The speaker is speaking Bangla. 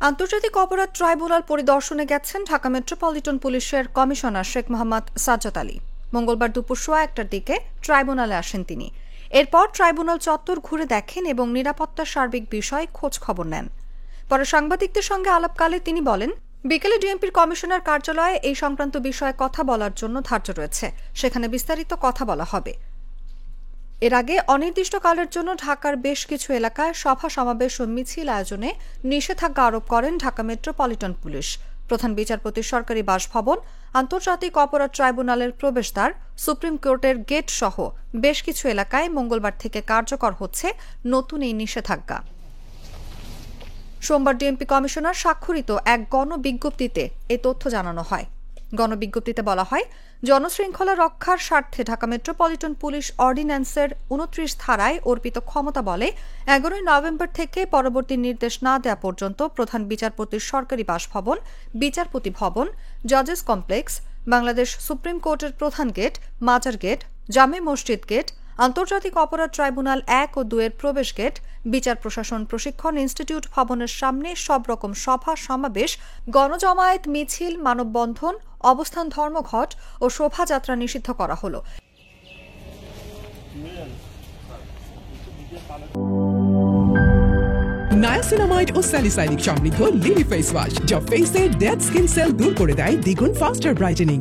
আন্তর্জাতিক অপরাধ ট্রাইব্যুনাল পরিদর্শনে গেছেন ঢাকা মেট্রোপলিটন পুলিশের কমিশনার শেখ মোহাম্মদ সাজ্জাদ আলী। মঙ্গলবার দুপুর 1:15টার দিকে ট্রাইব্যুনালে আসেন তিনি। এরপর ট্রাইব্যুনাল চত্বর ঘুরে দেখেন এবং নিরাপত্তার সার্বিক বিষয়ে খোঁজ খবর নেন। পরে সাংবাদিকদের সঙ্গে আলাপকালে তিনি বলেন, বিকেলে ডিএমপির কমিশনার কার্যালয়ে এই সংক্রান্ত বিষয়ে কথা বলার জন্য ধার্য রয়েছে, সেখানে বিস্তারিত কথা বলা হবে। এর আগে অনির্দিষ্টকালের জন্য ঢাকার বেশ কিছু এলাকায় সভা সমাবেশ ও মিছিল আয়োজনে নিষেধাজ্ঞা আরোপ করেন ঢাকা মেট্রোপলিটন পুলিশ। প্রধান বিচারপতির সরকারি বাসভবন, আন্তর্জাতিক অপরাধ ট্রাইব্যুনালের প্রবেশদ্বার, সুপ্রিম কোর্টের গেট সহ বেশ কিছু এলাকায় মঙ্গলবার থেকে কার্যকর হচ্ছে নতুন এই নিষেধাজ্ঞা। সোমবার ডিএমপি কমিশনার স্বাক্ষরিত এক গণবিজ্ঞপ্তিতে এই তথ্য জানানো হয়। গণবিজ্ঞপ্তিতে বলা হয়, জনশৃঙ্খলা রক্ষার স্বার্থে ঢাকা মেট্রোপলিটন পুলিশ অর্ডিন্যান্সের 29 ধারায় অর্পিত ক্ষমতা বলে 11 নভেম্বর থেকে পরবর্তী নির্দেশ না দেওয়া পর্যন্ত প্রধান বিচারপতির সরকারি বাসভবন, বিচারপতি ভবন, জজেস কমপ্লেক্স, বাংলাদেশ সুপ্রিম কোর্টের প্রধান গেট, মাজার গেট, জামে মসজিদ গেট, আন্তর্জাতিক অপরাধ ট্রাইব্যুনাল 1 ও 2 এর প্রবেশ গেট, বিচার প্রশাসন প্রশিক্ষণ ইনস্টিটিউট ভবনের সামনে সব রকম সভা সমাবেশ, গণজমায়েত, মিছিল, মানববন্ধন, অবস্থান ধর্মঘট ও শোভাযাত্রা নিষিদ্ধ করা হলো। নায়াসিনামাইড ও স্যালিসাইলিক সমৃদ্ধ লিলি ফেস ওয়াশ, যা ফেসের ডেড স্কিন সেল দূর করে দেয় দ্বিগুণ ফাস্টার ব্রাইটেনিং।